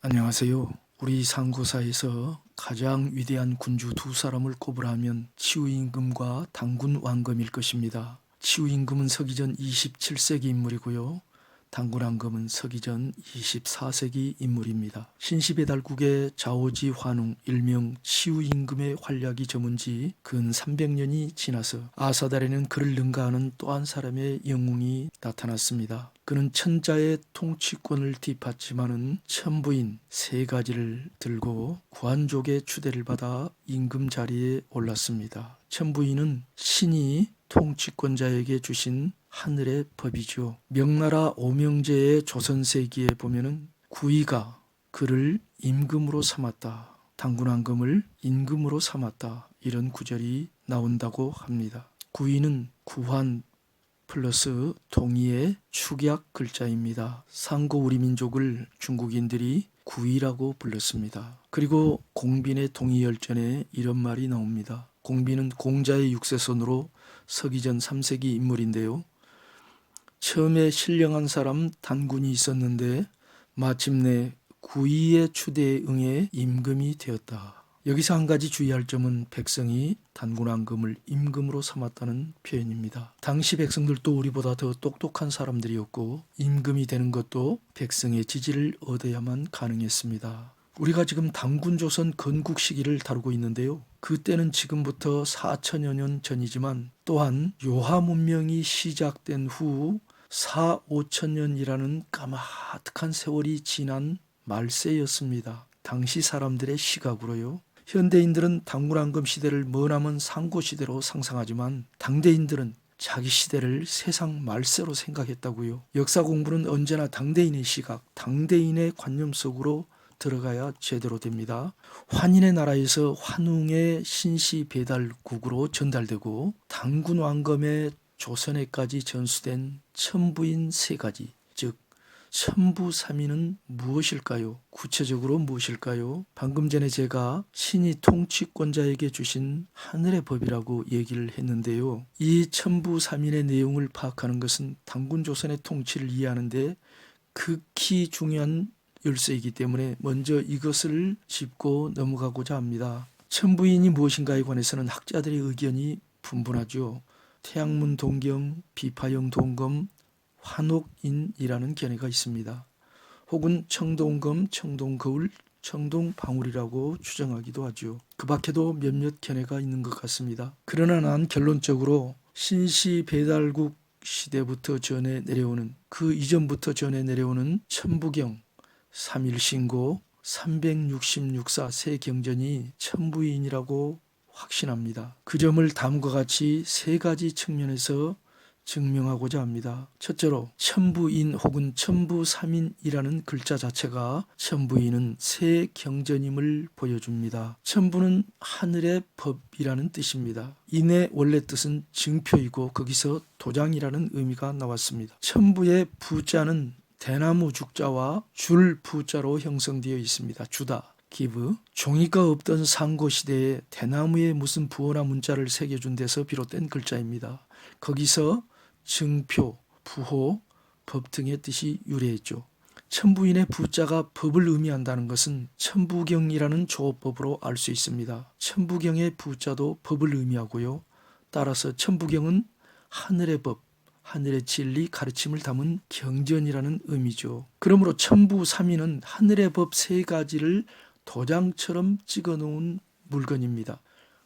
안녕하세요. 우리 상고사에서 가장 위대한 군주 두 사람을 꼽으라면 치우임금과 단군 왕검일 것입니다. 치우임금은 서기전 27세기 인물이고요. 단군 왕검은 서기전 24세기 인물입니다. 신시배달국의 좌오지 환웅 일명 치우임금의 활약이 저문 지 근 300년이 지나서 아사달에는 그를 능가하는 또 한 사람의 영웅이 나타났습니다. 그는 천자의 통치권을 뒷받침하는 천부인 세 가지를 들고 구한족의 추대를 받아 임금 자리에 올랐습니다. 천부인은 신이 통치권자에게 주신 하늘의 법이죠. 명나라 오명제의 조선세기에 보면은 구이가 그를 임금으로 삼았다. 단군왕금을 임금으로 삼았다. 이런 구절이 나온다고 합니다. 구이는 구한 플러스 동의의 축약 글자입니다. 상고 우리 민족을 중국인들이 구이라고 불렀습니다. 그리고 공빈의 동의열전에 이런 말이 나옵니다. 공빈은 공자의 육세손으로 서기전 3세기 인물인데요. 처음에 신령한 사람 단군이 있었는데 마침내 구이의 추대에 응해 임금이 되었다. 여기서 한 가지 주의할 점은 백성이 단군왕금을 임금으로 삼았다는 표현입니다. 당시 백성들도 우리보다 더 똑똑한 사람들이었고 임금이 되는 것도 백성의 지지를 얻어야만 가능했습니다. 우리가 지금 단군조선 건국 시기를 다루고 있는데요. 그때는 지금부터 4천여 년 전이지만 또한 요하 문명이 시작된 후 4, 5천 년이라는 까마득한 세월이 지난 말세였습니다. 당시 사람들의 시각으로요. 현대인들은 단군왕금 시대를 머나먼 상고시대로 상상하지만 당대인들은 자기 시대를 세상 말세로 생각했다고요. 역사 공부는 언제나 당대인의 시각, 당대인의 관념 속으로 들어가야 제대로 됩니다. 환인의 나라에서 환웅의 신시 배달국으로 전달되고 단군왕검의 조선에까지 전수된 천부인 세 가지, 즉 천부삼인은 무엇일까요? 구체적으로 무엇일까요? 방금 전에 제가 신이 통치권자에게 주신 하늘의 법이라고 얘기를 했는데요. 이 천부삼인의 내용을 파악하는 것은 단군조선의 통치를 이해하는 데 극히 중요한 열쇠이기 때문에 먼저 이것을 짚고 넘어가고자 합니다. 천부인이 무엇인가에 관해서는 학자들의 의견이 분분하죠. 태양문 동경, 비파형 동검, 환옥인이라는 견해가 있습니다. 혹은 청동검, 청동거울, 청동방울이라고 추정하기도 하죠. 그 밖에도 몇몇 견해가 있는 것 같습니다. 그러나 난 결론적으로 신시배달국 시대부터 전해 내려오는 그 이전부터 전해 내려오는 천부경, 삼일신고, 366사 세 경전이 천부인이라고 확신합니다. 그 점을 다음과 같이 세 가지 측면에서 증명하고자 합니다. 첫째로 천부인 혹은 천부삼인이라는 글자 자체가 천부인은 새 경전임을 보여줍니다. 천부는 하늘의 법이라는 뜻입니다. 인의 원래 뜻은 증표이고 거기서 도장이라는 의미가 나왔습니다. 천부의 부자는 대나무 죽자와 줄 부자로 형성되어 있습니다. 주다. 기브. 종이가 없던 상고시대에 대나무에 무슨 부호나 문자를 새겨준 데서 비롯된 글자입니다. 거기서 증표, 부호, 법 등의 뜻이 유래했죠. 천부인의 부자가 법을 의미한다는 것은 천부경이라는 조업법으로 알 수 있습니다. 천부경의 부자도 법을 의미하고요. 따라서 천부경은 하늘의 법, 하늘의 진리, 가르침을 담은 경전이라는 의미죠. 그러므로 천부삼인은 하늘의 법 세 가지를 도장처럼 찍어 놓은 물건입니다.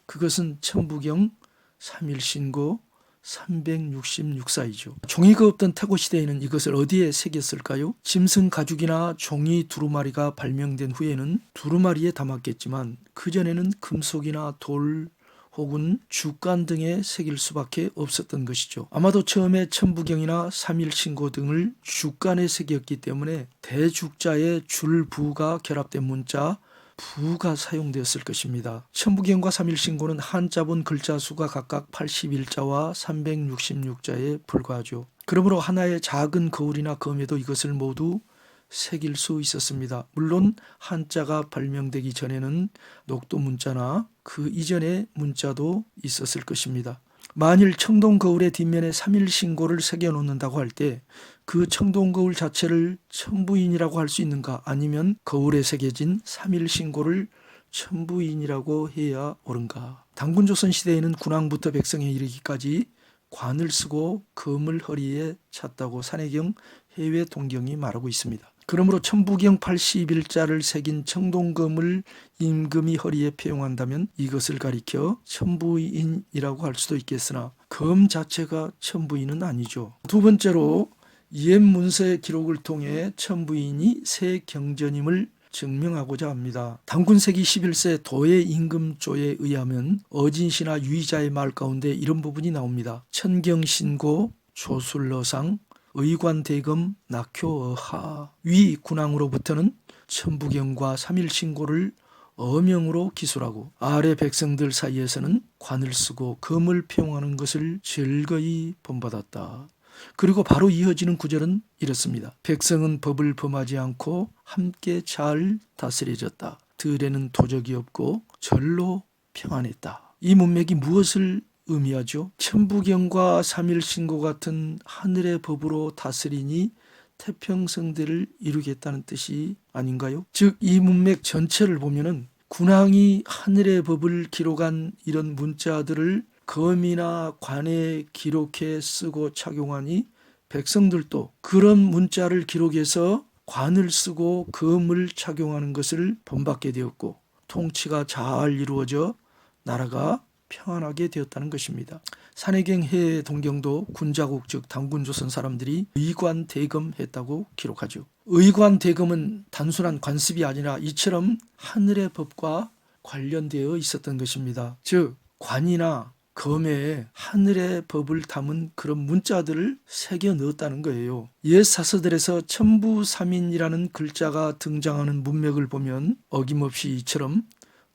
그것은 천부경, 삼일신고, 366사이죠. 종이가 없던 태고시대에는 이것을 어디에 새겼을까요? 짐승 가죽이나 종이 두루마리가 발명된 후에는 두루마리에 담았겠지만 그전에는 금속이나 돌 혹은 죽간 등에 새길 수밖에 없었던 것이죠. 아마도 처음에 천부경이나 삼일신고 등을 죽간에 새겼기 때문에 대죽자의 줄부가 결합된 문자 부가 사용되었을 것입니다. 천부경과 삼일신고는 한자본 글자 수가 각각 81자와 366자에 불과하죠. 그러므로 하나의 작은 거울이나 검에도 이것을 모두 새길 수 있었습니다. 물론 한자가 발명되기 전에는 녹도 문자나 그 이전의 문자도 있었을 것입니다. 만일 청동거울의 뒷면에 3일 신고를 새겨놓는다고 할 때 그 청동거울 자체를 천부인이라고 할 수 있는가, 아니면 거울에 새겨진 3일 신고를 천부인이라고 해야 옳은가. 단군조선 시대에는 군왕부터 백성에 이르기까지 관을 쓰고 검을 허리에 찼다고 산해경 해외 동경이 말하고 있습니다. 그러므로 천부경 80일자를 새긴 청동검을 임금이 허리에 표용한다면 이것을 가리켜 천부인이라고 할 수도 있겠으나 검 자체가 천부인은 아니죠. 두 번째로 옛 문서의 기록을 통해 천부인이 새 경전임을 증명하고자 합니다. 단군세기 11세 도의 임금조에 의하면 어진시나 유의자의 말 가운데 이런 부분이 나옵니다. 천경신고 조술러상 의관대검 낙효어하. 위 군왕으로부터는 천부경과 3일 신고를 어명으로 기술하고 아래 백성들 사이에서는 관을 쓰고 검을 표용하는 것을 즐거이 본받았다. 그리고 바로 이어지는 구절은 이렇습니다. 백성은 법을 범하지 않고 함께 잘 다스려졌다. 들에는 도적이 없고 절로 평안했다. 이 문맥이 무엇을 의미하죠? 천부경과 3일 신고 같은 하늘의 법으로 다스리니 태평성대를 이루겠다는 뜻이 아닌가요? 즉 이 문맥 전체를 보면은 군왕이 하늘의 법을 기록한 이런 문자들을 검이나 관에 기록해 쓰고 착용하니 백성들도 그런 문자를 기록해서 관을 쓰고 검을 착용하는 것을 본받게 되었고 통치가 잘 이루어져 나라가 평안하게 되었다는 것입니다. 산해경 해외 동경도 군자국 즉 단군조선 사람들이 의관대검했다고 기록하죠. 의관대검은 단순한 관습이 아니라 이처럼 하늘의 법과 관련되어 있었던 것입니다. 즉 관이나 검에 하늘의 법을 담은 그런 문자들을 새겨 넣었다는 거예요. 옛 사서들에서 천부삼인이라는 글자가 등장하는 문맥을 보면 어김없이 이처럼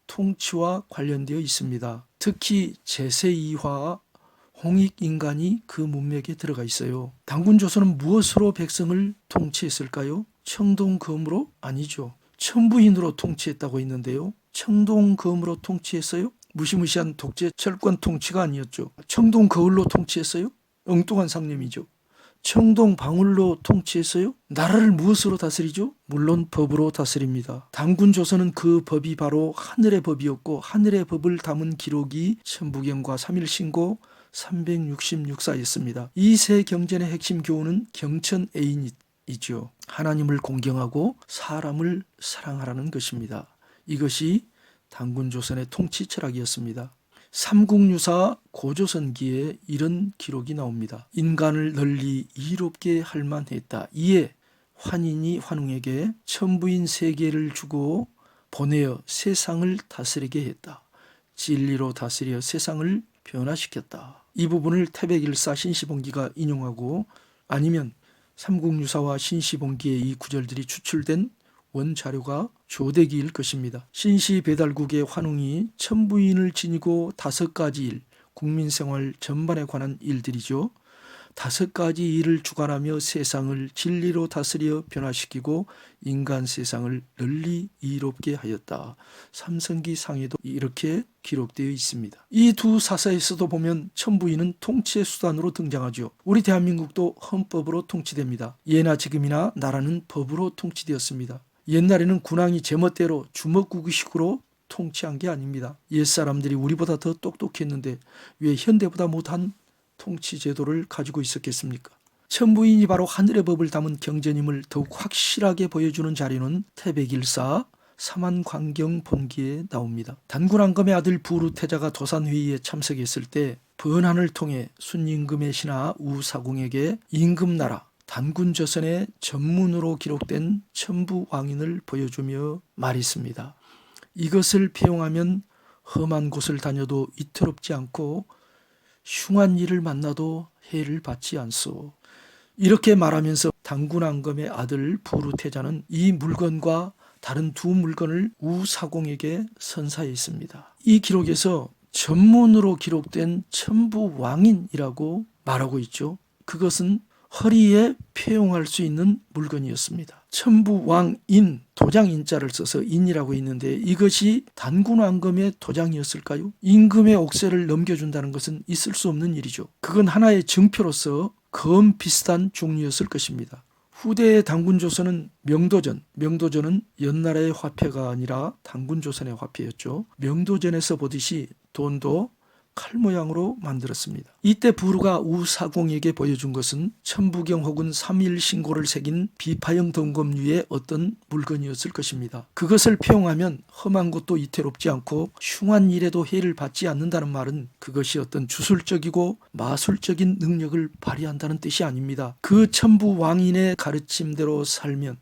통치와 관련되어 있습니다. 특히 제세이화 홍익인간이 그 문맥에 들어가 있어요. 단군조선은 무엇으로 백성을 통치했을까요? 청동검으로? 아니죠. 천부인으로 통치했다고 했는데요. 청동검으로 통치했어요? 무시무시한 독재 철권 통치가 아니었죠. 청동거울로 통치했어요? 엉뚱한 상념이죠. 청동방울로 통치했어요? 나라를 무엇으로 다스리죠? 물론 법으로 다스립니다. 단군조선은 그 법이 바로 하늘의 법이었고 하늘의 법을 담은 기록이 천부경과 3일 신고 366사였습니다. 이 세 경전의 핵심 교훈은 경천애인이죠. 하나님을 공경하고 사람을 사랑하라는 것입니다. 이것이 단군조선의 통치 철학이었습니다. 삼국유사 고조선기에 이런 기록이 나옵니다. 인간을 널리 이롭게 할 만했다. 이에 환인이 환웅에게 천부인 3개를 주고 보내어 세상을 다스리게 했다. 진리로 다스려 세상을 변화시켰다. 이 부분을 태백일사 신시본기가 인용하고 아니면 삼국유사와 신시본기의 이 구절들이 추출된 원자료가 조대기일 것입니다. 신시배달국의 환웅이 천부인을 지니고 5가지 일, 국민생활 전반에 관한 일들이죠. 5가지 일을 주관하며 세상을 진리로 다스려 변화시키고 인간 세상을 널리 이롭게 하였다. 삼성기 상에도 이렇게 기록되어 있습니다. 이 두 사사에서도 보면 천부인은 통치의 수단으로 등장하죠. 우리 대한민국도 헌법으로 통치됩니다. 예나 지금이나 나라는 법으로 통치되었습니다. 옛날에는 군왕이 제멋대로 주먹구구식으로 통치한 게 아닙니다. 옛사람들이 우리보다 더 똑똑했는데 왜 현대보다 못한 통치 제도를 가지고 있었겠습니까? 천부인이 바로 하늘의 법을 담은 경전임을 더욱 확실하게 보여주는 자료는 태백일사 삼한광경본기에 나옵니다. 단군왕검의 아들 부루태자가 도산회의에 참석했을 때 번한을 통해 순임금의 신하 우사공에게 임금나라 단군조선의 전문으로 기록된 천부왕인을 보여주며 말했습니다. 이것을 표용하면 험한 곳을 다녀도 이토롭지 않고 흉한 일을 만나도 해를 받지 않소. 이렇게 말하면서 단군왕검의 아들 부루태자는 이 물건과 다른 2 물건을 우사공에게 선사했습니다. 이 기록에서 전문으로 기록된 천부왕인이라고 말하고 있죠. 그것은 허리에 표용할 수 있는 물건이었습니다. 천부왕인 도장 인자를 써서 인이라고 있는데 이것이 단군왕금의 도장이었을까요? 임금의 옥새를 넘겨준다는 것은 있을 수 없는 일이죠. 그건 하나의 증표로서 검 비슷한 종류였을 것입니다. 후대의 단군조선은 명도전은 연나라의 화폐가 아니라 단군조선의 화폐였죠. 명도전에서 보듯이 돈도 칼 모양으로 만들었습니다. 이때 부르가 우사공에게 보여준 것은 천부경 혹은 삼일신고를 새긴 비파형 동검류의 어떤 물건이었을 것입니다. 그것을 표용하면 험한 것도 이태롭지 않고 흉한 일에도 해를 받지 않는다는 말은 그것이 어떤 주술적이고 마술적인 능력을 발휘한다는 뜻이 아닙니다. 그 천부왕인의 가르침대로 살면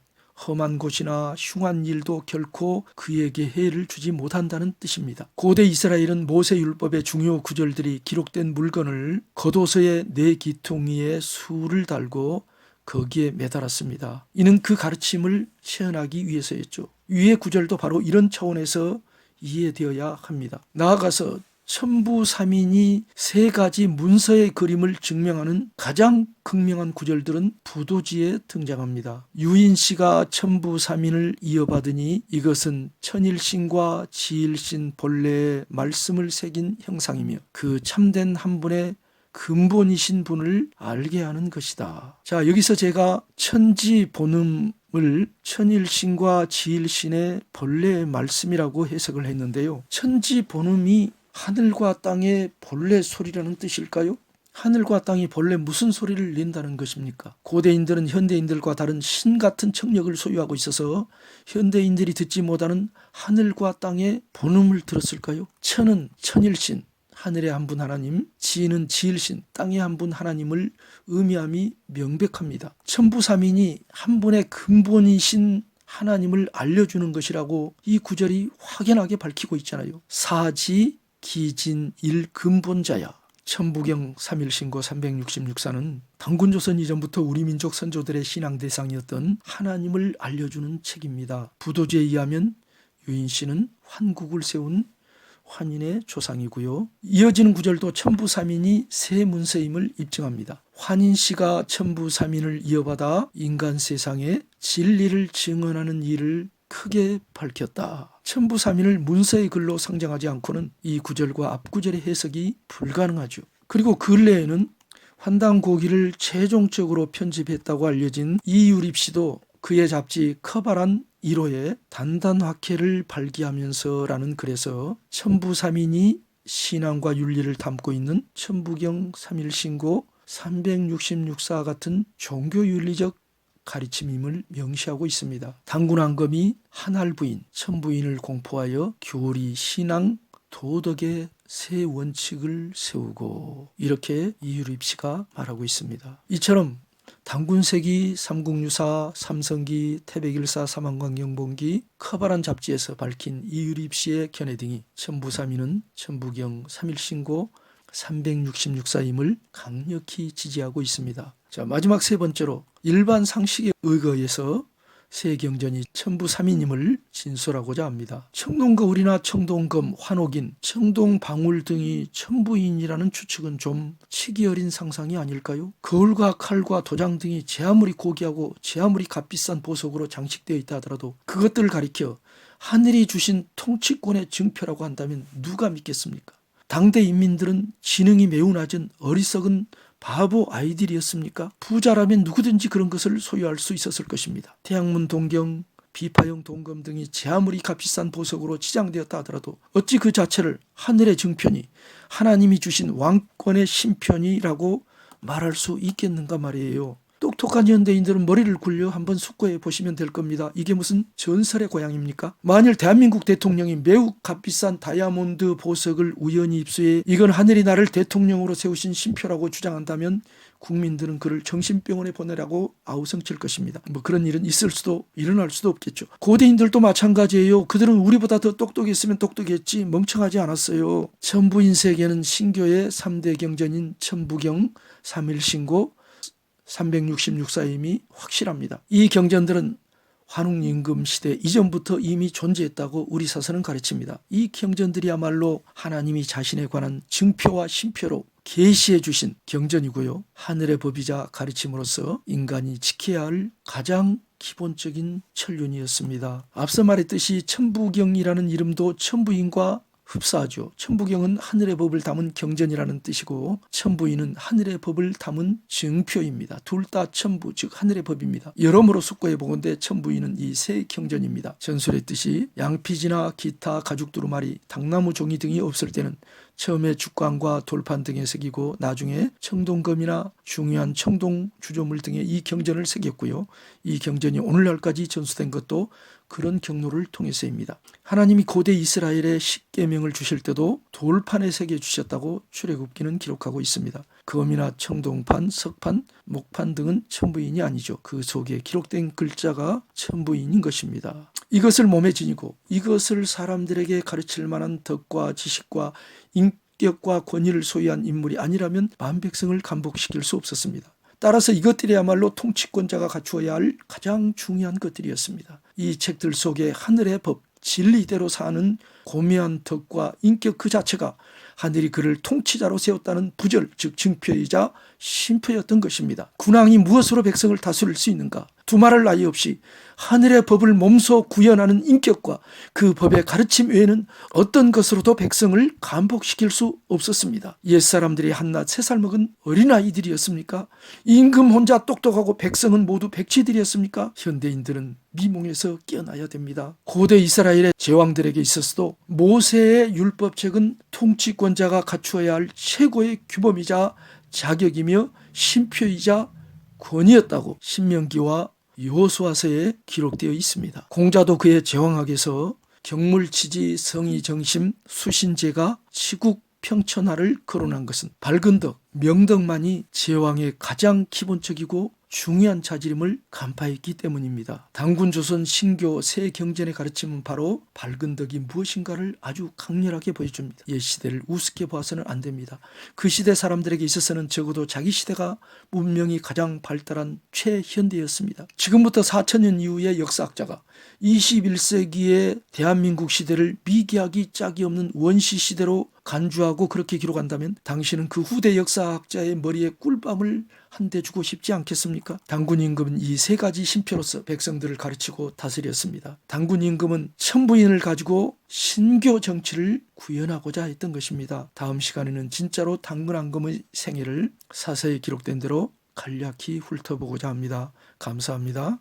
험한 곳이나 흉한 일도 결코 그에게 해를 주지 못한다는 뜻입니다. 고대 이스라엘은 모세율법의 중요 구절들이 기록된 물건을 겉옷의 네 기퉁이에 수를 달고 거기에 매달았습니다. 이는 그 가르침을 시현하기 위해서였죠. 위의 구절도 바로 이런 차원에서 이해되어야 합니다. 나아가서 천부삼인이 세 가지 문서의 그림을 증명하는 가장 극명한 구절들은 부도지에 등장합니다. 유인씨가 천부삼인을 이어받으니 이것은 천일신과 지일신 본래의 말씀을 새긴 형상이며 그 참된 한 분의 근본이신 분을 알게 하는 것이다. 자, 여기서 제가 천지본음을 천일신과 지일신의 본래의 말씀이라고 해석을 했는데요. 천지본음이 하늘과 땅의 본래 소리라는 뜻일까요? 하늘과 땅이 본래 무슨 소리를 낸다는 것입니까? 고대인들은 현대인들과 다른 신 같은 청력을 소유하고 있어서 현대인들이 듣지 못하는 하늘과 땅의 본음을 들었을까요? 천은 천일신, 하늘의 한 분 하나님, 지는 지일신, 땅의 한 분 하나님을 의미함이 명백합니다. 천부삼인이 한 분의 근본이신 하나님을 알려주는 것이라고 이 구절이 확연하게 밝히고 있잖아요. 사지 기진 일 근본자야. 천부경 3일신고 366사는 단군조선 이전부터 우리 민족 선조들의 신앙 대상이었던 하나님을 알려주는 책입니다. 부도지에 의하면 유인씨는 환국을 세운 환인의 조상이고요. 이어지는 구절도 천부삼인이 세 문서임을 입증합니다. 환인씨가 천부삼인을 이어받아 인간 세상에 진리를 증언하는 일을 크게 밝혔다. 천부삼인을 문서의 글로 상정하지 않고는 이 구절과 앞 구절의 해석이 불가능하죠. 그리고 근래에는 환단고기를 최종적으로 편집했다고 알려진 이유립씨도 그의 잡지 커바란 1호에 단단화케를 발기하면서라는 글에서 천부삼인이 신앙과 윤리를 담고 있는 천부경 3일신고 366사 같은 종교윤리적 가르침임을 명시하고 있습니다. 단군왕검이 한할부인, 천부인을 공포하여 교리, 신앙, 도덕의 새 원칙을 세우고 이렇게 이유립씨가 말하고 있습니다. 이처럼 단군세기, 삼국유사, 삼성기, 태백일사, 사망광경본기, 커바란 잡지에서 밝힌 이유립씨의 견해 등이 천부삼인은 천부경 3일신고 366사임을 강력히 지지하고 있습니다. 자, 마지막 세 번째로 일반 상식에 의거해서 세경전이 천부삼인임을 진술하고자 합니다. 청동거울이나 청동검, 환옥인, 청동방울 등이 천부인이라는 추측은 좀 치기 어린 상상이 아닐까요? 거울과 칼과 도장 등이 제 아무리 고귀하고 제 아무리 값비싼 보석으로 장식되어 있다 하더라도 그것들을 가리켜 하늘이 주신 통치권의 증표라고 한다면 누가 믿겠습니까? 당대 인민들은 지능이 매우 낮은 어리석은 바보 아이들이었습니까? 부자라면 누구든지 그런 것을 소유할 수 있었을 것입니다. 태양문 동경, 비파형 동검 등이 제 아무리 값비싼 보석으로 치장되었다 하더라도 어찌 그 자체를 하늘의 증표니 하나님이 주신 왕권의 신편이라고 말할 수 있겠는가 말이에요. 똑똑한 현대인들은 머리를 굴려 한번 숙고해 보시면 될 겁니다. 이게 무슨 전설의 고향입니까? 만일 대한민국 대통령이 매우 값비싼 다이아몬드 보석을 우연히 입수해 이건 하늘이 나를 대통령으로 세우신 신표라고 주장한다면 국민들은 그를 정신병원에 보내라고 아우성칠 것입니다. 뭐 그런 일은 일어날 수도 없겠죠. 고대인들도 마찬가지예요. 그들은 우리보다 더 똑똑했으면 똑똑했지 멍청하지 않았어요. 천부인 세계는 신교의 3대 경전인 천부경, 3일신고, 366사임이 확실합니다. 이 경전들은 환웅임금 시대 이전부터 이미 존재했다고 우리 사서는 가르칩니다. 이 경전들이야말로 하나님이 자신에 관한 증표와 신표로 계시해 주신 경전이고요. 하늘의 법이자 가르침으로서 인간이 지켜야 할 가장 기본적인 천륜이었습니다. 앞서 말했듯이 천부경이라는 이름도 천부인과 흡사하죠. 천부경은 하늘의 법을 담은 경전이라는 뜻이고 천부인은 하늘의 법을 담은 증표입니다. 둘 다 천부, 즉 하늘의 법입니다. 여러모로 숙고해 보건대 천부인은 이 세 경전입니다. 전설의 뜻이 양피지나 기타 가죽 두루마리, 당나무 종이 등이 없을 때는 처음에 죽광과 돌판 등에 새기고 나중에 청동검이나 중요한 청동 주조물 등에 이 경전을 새겼고요. 이 경전이 오늘날까지 전수된 것도 그런 경로를 통해서입니다. 하나님이 고대 이스라엘에 십계명을 주실 때도 돌판에 새겨 주셨다고 출애굽기는 기록하고 있습니다. 검이나 청동판, 석판, 목판 등은 천부인이 아니죠. 그 속에 기록된 글자가 천부인인 것입니다. 이것을 몸에 지니고 이것을 사람들에게 가르칠 만한 덕과 지식과 인격과 권위를 소유한 인물이 아니라면 만백성을 감복시킬 수 없었습니다. 따라서 이것들이야말로 통치권자가 갖추어야 할 가장 중요한 것들이었습니다. 이 책들 속에 하늘의 법, 진리대로 사는 고매한 덕과 인격 그 자체가 하늘이 그를 통치자로 세웠다는 부절, 즉 증표이자 심표였던 것입니다. 군왕이 무엇으로 백성을 다스릴 수 있는가? 두말할 나위 없이 하늘의 법을 몸소 구현하는 인격과 그 법의 가르침 외에는 어떤 것으로도 백성을 감복시킬 수 없었습니다. 옛사람들이 한낱 3살 먹은 어린아이들이었습니까? 임금 혼자 똑똑하고 백성은 모두 백치들이었습니까? 현대인들은 미몽에서 깨어나야 됩니다. 고대 이스라엘의 제왕들에게 있어서도 모세의 율법책은 통치권자가 갖추어야 할 최고의 규범이자 자격이며 심표이자 권위였다고 신명기와 여호수아서에 기록되어 있습니다. 공자도 그의 제왕학에서 경물치지 성의정심 수신제가 치국 평천하를 거론한 것은 밝은 덕, 명덕만이 제왕의 가장 기본적이고 중요한 자질임을 간파했기 때문입니다. 당군조선 신교 새 경전의 가르침은 바로 밝은 덕이 무엇인가를 아주 강렬하게 보여줍니다. 옛 시대를 우습게 봐서는 안 됩니다. 그 시대 사람들에게 있어서는 적어도 자기 시대가 문명이 가장 발달한 최현대였습니다. 지금부터 4천년 이후의 역사학자가 21세기의 대한민국 시대를 미개하기 짝이 없는 원시 시대로 간주하고 그렇게 기록한다면 당신은 그 후대 역사학자의 머리에 꿀밤을 한 대 주고 싶지 않겠습니까? 당군 임금은 이 3가지 심표로서 백성들을 가르치고 다스렸습니다. 당군 임금은 천부인을 가지고 신교 정치를 구현하고자 했던 것입니다. 다음 시간에는 진짜로 당군 임금의 생애를 사서에 기록된 대로 간략히 훑어보고자 합니다. 감사합니다.